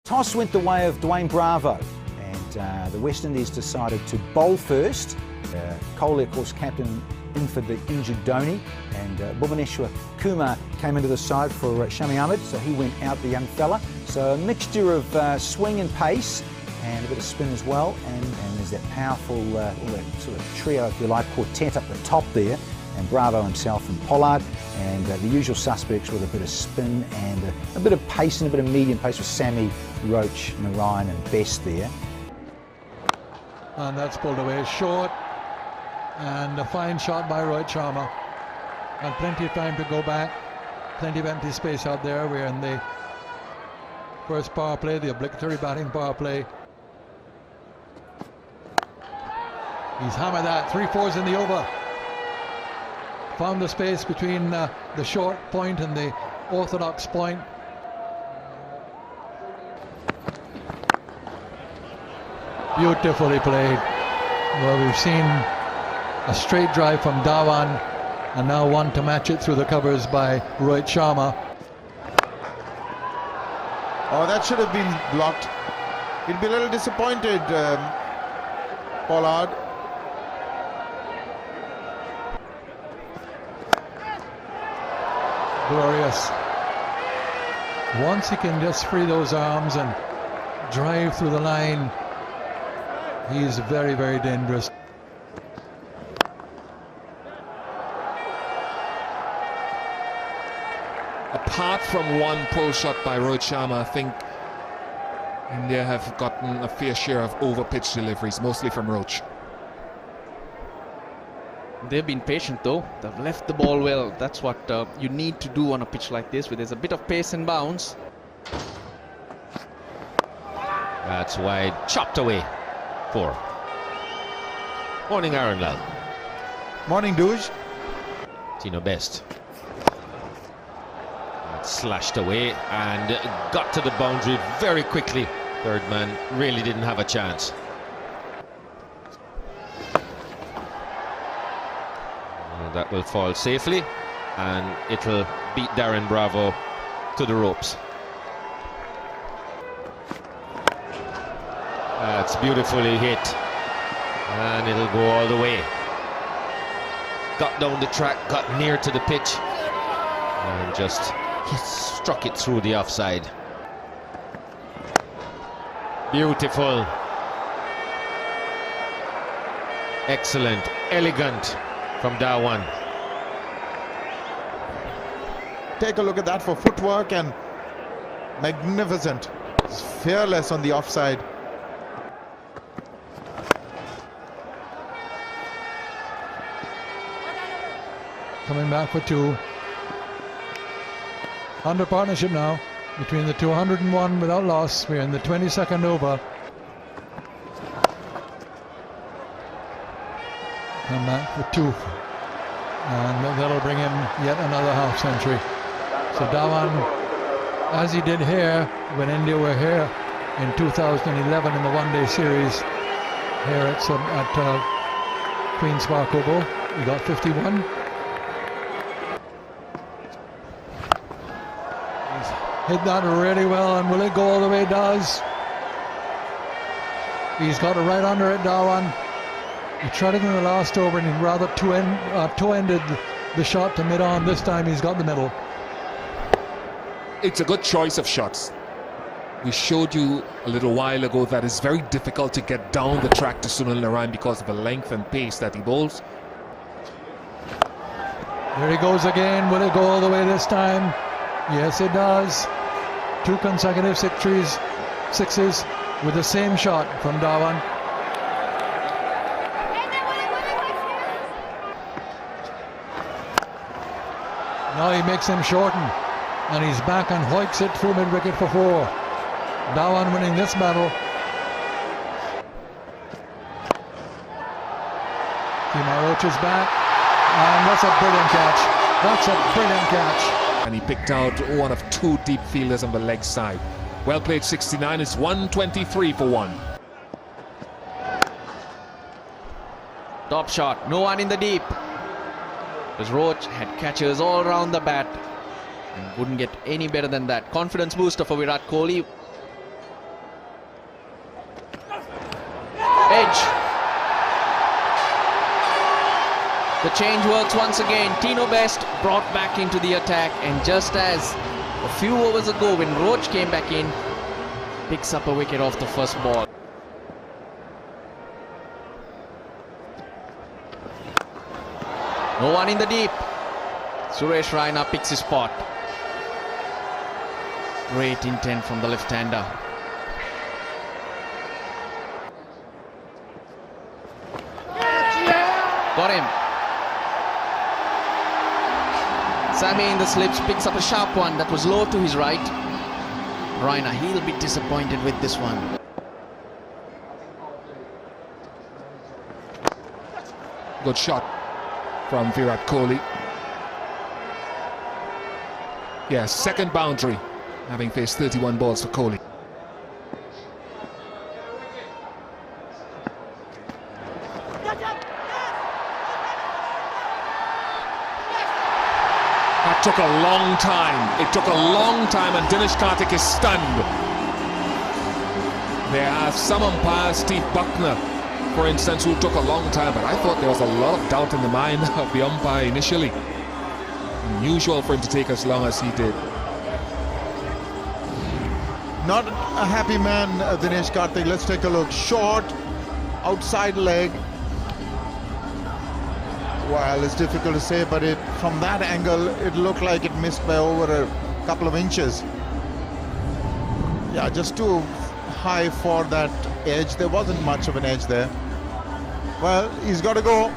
Toss went the way of Dwayne Bravo, and the West Indies decided to bowl first. Kohli, of course, captain in for the injured Dhoni, and Bhuvaneshwar Kumar came into the side for Shami Ahmed, so he went out, the young fella. So a mixture of swing and pace, and a bit of spin as well, and there's that powerful that sort of trio, if you like, quartet up the top there, and Bravo himself and Pollard, and the usual suspects with a bit of spin and a bit of pace and a bit of medium pace with Sammy, Roach, Narayan and Best there. And that's pulled away short, and a fine shot by Rohit Sharma, and plenty of time to go back, plenty of empty space out there. We're in the first power play, the obligatory batting power play. He's hammered that, 3/4 in the over. Found the space between the short point and the orthodox point. Beautifully played. Well, we've seen a straight drive from Dhawan, and now one to match it through the covers by Rohit Sharma. Oh, that should have been blocked. He'd be a little disappointed, Pollard. Glorious. Once he can just free those arms and drive through the line, he is very, very dangerous. Apart from one pull shot by Rohit Sharma, I think India have gotten a fair share of over-pitch deliveries, mostly from Roach. They've been patient though. They've left the ball well. That's what you need to do on a pitch like this, where there's a bit of pace and bounce. That's wide, chopped away. 4. Morning, Aaron Lal. Morning, Dooj. Tino Best. Slashed away and got to the boundary very quickly. Third man really didn't have a chance. That will fall safely, and it'll beat Darren Bravo to the ropes. That's beautifully hit, and it'll go all the way. Got down the track, got near to the pitch, and just he struck it through the offside. Beautiful. Excellent, elegant from Dhawan. Take a look at that for footwork, and magnificent. It's fearless on the offside. Coming back for 2. Under partnership now between the 201 without loss. We're in the 22nd over. Come back for 2, and that'll bring in yet another half century. So Dhawan, as he did here when India were here in 2011 in the one-day series here at Queen's Park Oval, he got 51. He's hit that really well, and will it go all the way? It does. He's got it right under it, Dhawan. He tried it in the last over, and he rather toe-ended the shot to mid-on. This time he's got the middle. It's a good choice of shots. We showed you a little while ago that it's very difficult to get down the track to Sunil Narayan because of the length and pace that he bowls. There he goes again. Will it go all the way this time? Yes, it does. 2 consecutive sixes with the same shot from Dhawan. Now he makes him shorten, and he's back and hoiks it through mid-wicket for 4. Dhawan winning this battle. Roach is back, and that's a brilliant catch. That's a brilliant catch. And he picked out one of 2 deep fielders on the leg side. Well played, 69. It's 123 for 1. Top shot, no one in the deep. Because Roach had catchers all around the bat and wouldn't get any better than that. Confidence booster for Virat Kohli. The change works once again. Tino Best brought back into the attack, and just as a few overs ago when Roach came back in, picks up a wicket off the first ball. No one in the deep. Suresh Raina picks his spot. Great intent from the left-hander. Got him. Sammy in the slips picks up a sharp one that was low to his right. Raina, he'll be disappointed with this one. Good shot from Virat Kohli. Yes, second boundary, having faced 31 balls for Kohli. That took a long time. It took a long time, and Dinesh Karthik is stunned. There are some umpires, Steve Buckner, for instance, who took a long time, but I thought there was a lot of doubt in the mind of the umpire initially. Unusual for him to take as long as he did. Not a happy man, Dinesh Karthik. Let's take a look. Short, outside leg. Well, it's difficult to say, but from that angle, it looked like it missed by over a couple of inches. Yeah, just too high for that edge. There wasn't much of an edge there. Well, he's got to go.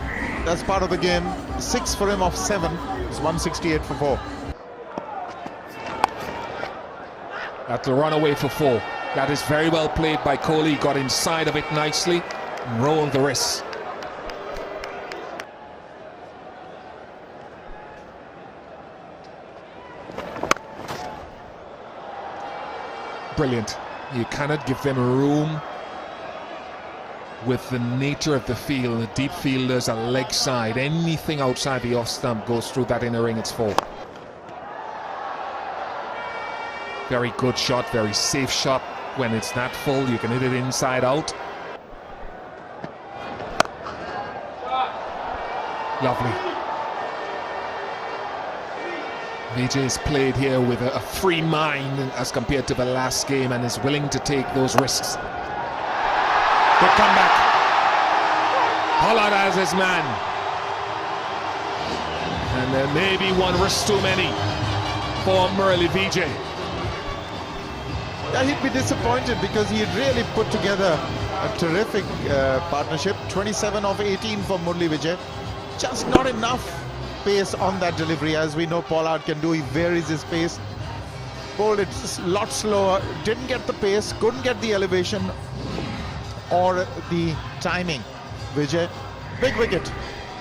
That's part of the game. 6 for him off 7. It's 168 for 4. That'll run away for 4. That is very well played by Kohli. Got inside of it nicely and rolled the wrists. Brilliant. You cannot give them room with the nature of the field. The deep fielders are leg side. Anything outside the off stump goes through that inner ring, it's 4. Very good shot, very safe shot. When it's that full, you can hit it inside out. Lovely. Vijay's played here with a free mind as compared to the last game, and is willing to take those risks. Good comeback. Pollard as his man. And there may be one risk too many for Murali Vijay. Yeah, he'd be disappointed because he had really put together a terrific partnership. 27 of 18 for Murali Vijay. Just not enough pace on that delivery. As we know, Pollard can do. He varies his pace. Bowled it a lot slower. Didn't get the pace. Couldn't get the elevation or the timing. Vijay, big wicket.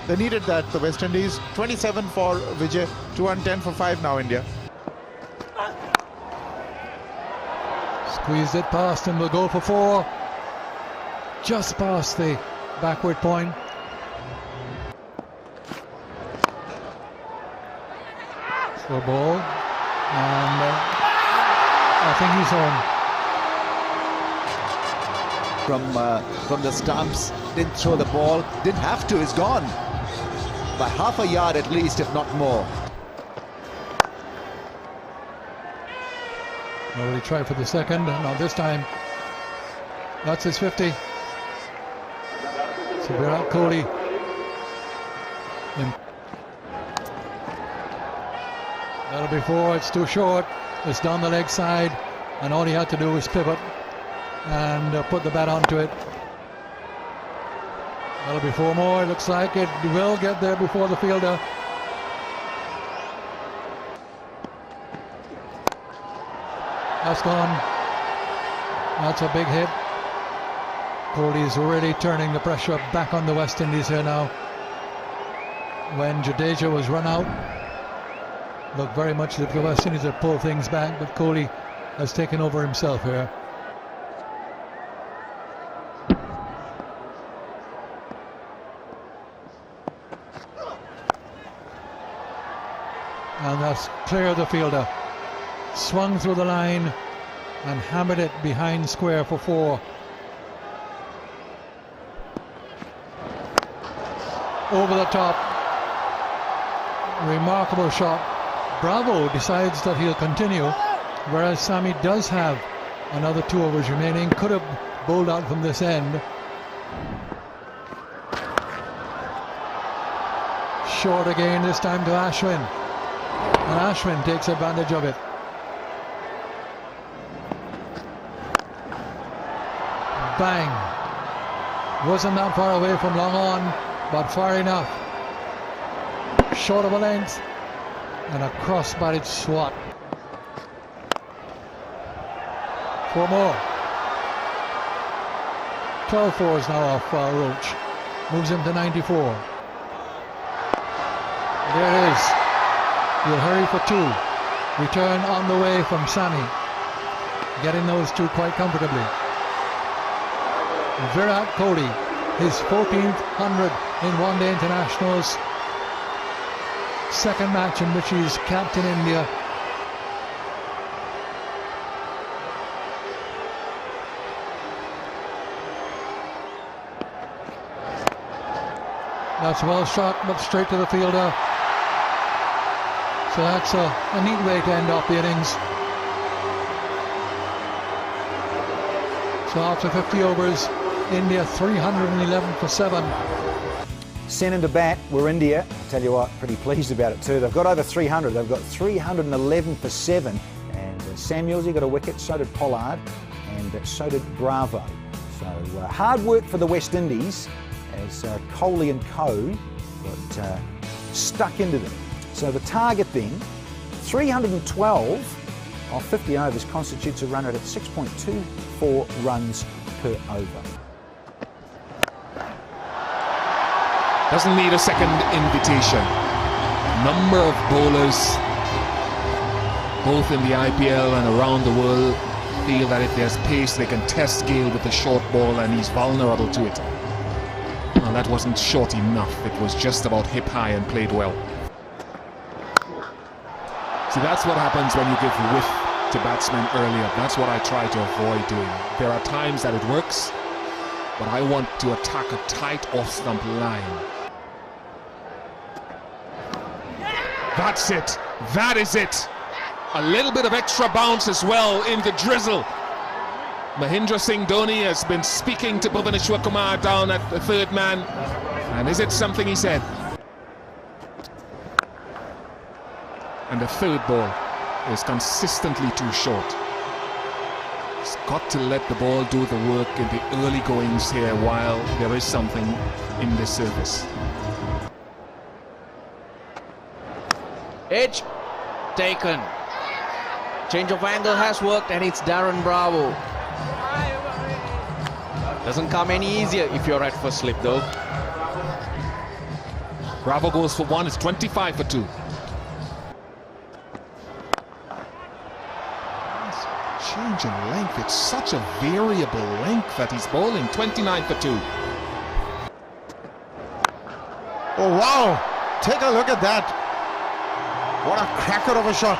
They needed that, the West Indies. 27 for Vijay. 210 for 5 now, India. Squeezed it past and will go for 4. Just past the backward point. Slow ball. And I think he's home. From the stumps, didn't throw the ball, didn't have to, it's gone. By half a yard at least, if not more. Will he try for the second? No, this time. That's his 50. So Virat Kohli. That'll be 4, it's too short. It's down the leg side, and all he had to do was pivot and put the bat onto it. That'll be 4 more. It looks like it will get there before the fielder. That's gone. That's a big hit. Kohli is really turning the pressure back on the West Indies here now. When Jadeja was run out, looked very much as if the West Indies had pulled things back, but Kohli has taken over himself here. And that's clear of the fielder. Swung through the line and hammered it behind square for 4. Over the top. Remarkable shot. Bravo decides that he'll continue, whereas Sami does have another 2 overs remaining. Could have bowled out from this end. Short again, this time to Ashwin. And Ashwin takes advantage of it. Bang. Wasn't that far away from long on, but far enough. Short of a length. And a cross-bodied swat. 4 more. 12 fours now off Roach. Moves him to 94. There it is. He'll hurry for 2. Return on the way from Sami. Getting those 2 quite comfortably. Virat Kohli, his 14th 100 in one-day internationals. Second match in which he's captain India. That's well shot, but straight to the fielder. So that's a neat way to end off the innings. So after 50 overs, India 311 for 7. Sent into bat were India. I tell you what, pretty pleased about it too. They've got over 300. They've got 311 for 7. And Samuels, he got a wicket. So did Pollard, and so did Bravo. So hard work for the West Indies as Kohli and co got stuck into them. So the target then, 312 of 50 overs constitutes a run rate at 6.24 runs per over. Doesn't need a second invitation. Number of bowlers, both in the IPL and around the world, feel that if there's pace, they can test Gale with the short ball, and he's vulnerable to it. Well, that wasn't short enough. It was just about hip high and played well. See, that's what happens when you give width to batsmen earlier. That's what I try to avoid doing. There are times that it works, but I want to attack a tight off-stump line. That's it. That is it. A little bit of extra bounce as well in the drizzle. Mahendra Singh Dhoni has been speaking to Bhuvaneshwar Kumar down at the third man. And is it something he said? And the third ball is consistently too short. He's got to let the ball do the work in the early goings here while there is something in this service. Edge taken. Change of angle has worked, and it's Darren Bravo. Doesn't come any easier if you're at first slip though. Bravo goes for 1, it's 25 for 2. Change in length, it's such a variable length that he's bowling. 29 for 2. Oh wow, take a look at that. What a cracker of a shot.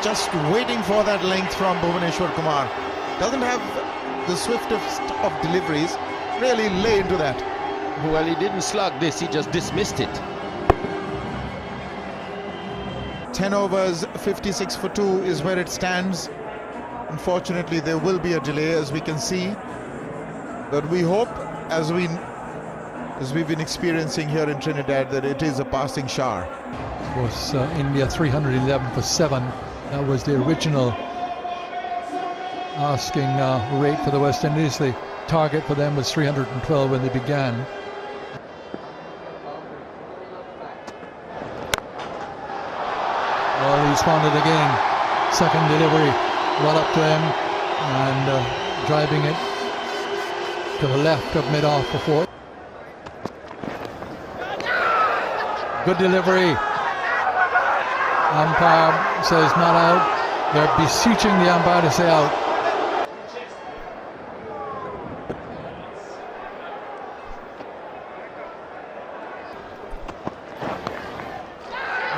Just waiting for that length from Bhuvaneshwar Kumar. Doesn't have the swiftest of deliveries. Really lay into that. Well, he didn't slug this, he just dismissed it. 10 overs, 56 for 2 is where it stands. Unfortunately, there will be a delay, as we can see. But we hope, as we've been experiencing here in Trinidad, that it is a passing shower. Of course, India 311 for 7. That was the original asking rate for the West Indies. The target for them was 312 when they began. Well, he responded again. Second delivery, well up to him, and driving it to the left of mid-off for 4. Good delivery. Umpire says not out. They're beseeching the umpire to say out.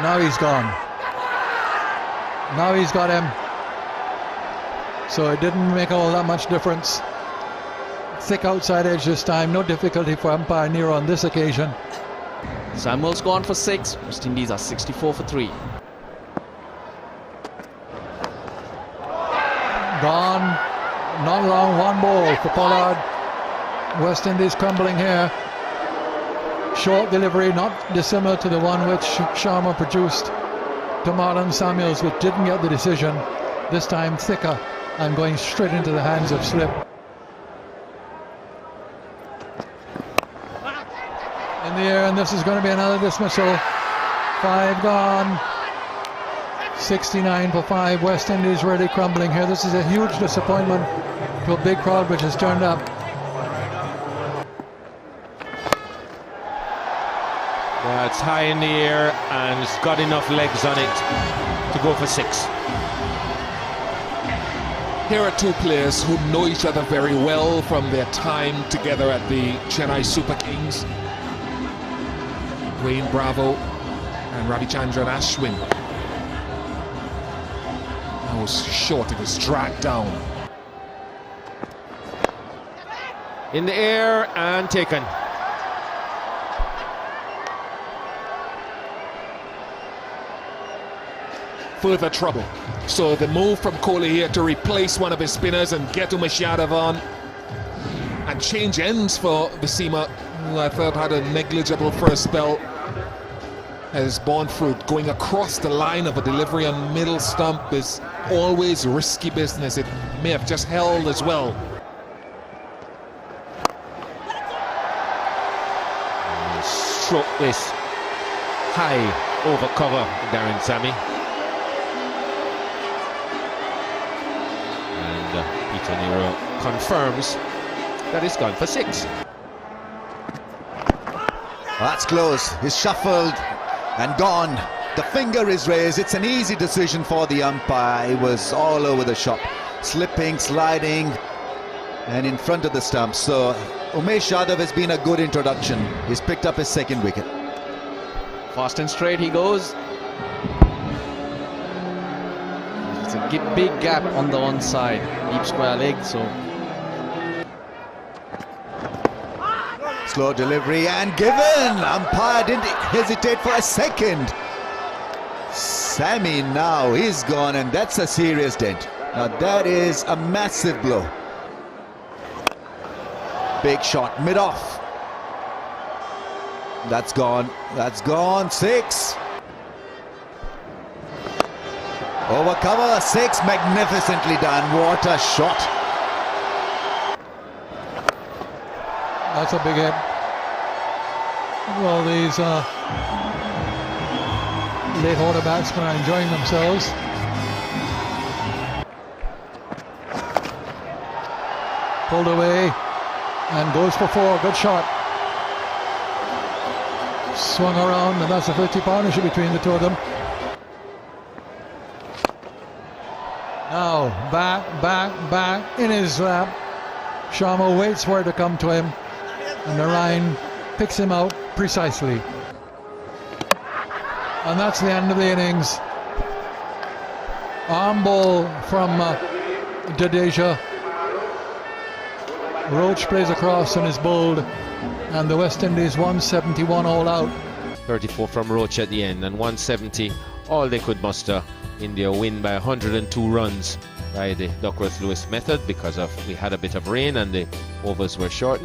Now he's gone. Now he's got him. So it didn't make all that much difference. Thick outside edge this time. No difficulty for umpire Nero on this occasion. Samuel's gone for 6. West Indies are 64 for 3. Gone. Not long, one ball for Pollard. West Indies crumbling here. Short delivery, not dissimilar to the one which Sharma produced to Marlon Samuels, which didn't get the decision. This time thicker and going straight into the hands of slip. In the air, and this is going to be another dismissal. 5 gone. 69 for 5. West Indies really crumbling here. This is a huge disappointment to a big crowd which has turned up. Well, it's high in the air and it's got enough legs on it to go for 6. Here are two players who know each other very well from their time together at the Chennai Super Kings. Wayne Bravo and Ravichandran Ashwin. That was short, it was dragged down. In the air and taken. Further trouble. So the move from Kohli here to replace one of his spinners and get Umesh Yadav on and change ends for the seamer, who I thought had a negligible first spell, has borne fruit. Going across the line of a delivery on middle stump is always risky business. It may have just held as well. Stroke this high over cover, Darren Sammy. And Peter Nero confirms that it's gone for 6. That's close. He's shuffled and gone. The finger is raised. It's an easy decision for the umpire. He was all over the shop, slipping, sliding, and in front of the stump. So Umesh Yadav has been a good introduction. He's picked up his 2nd wicket. Fast and straight he goes. It's a big gap on the onside. Deep square leg, so... Slow delivery and given. Umpire didn't hesitate for a second. Sammy now, he's gone, and that's a serious dent. Now that is a massive blow. Big shot, mid-off. That's gone. That's gone. 6. Over cover. 6. Magnificently done. What a shot. That's a big hit. Well, these late order batsmen are enjoying themselves. Pulled away and goes for 4. Good shot. Swung around, and that's a 50 partnership between the two of them. Now back in his lap. Sharma waits for it to come to him, and Narayan picks him out precisely. And that's the end of the innings. Arm ball from Jadeja. Roach plays across and is bowled, and the West Indies 171 all out. 34 from Roach at the end, and 170 all they could muster. India win by 102 runs by the Duckworth-Lewis method because we had a bit of rain and the overs were short.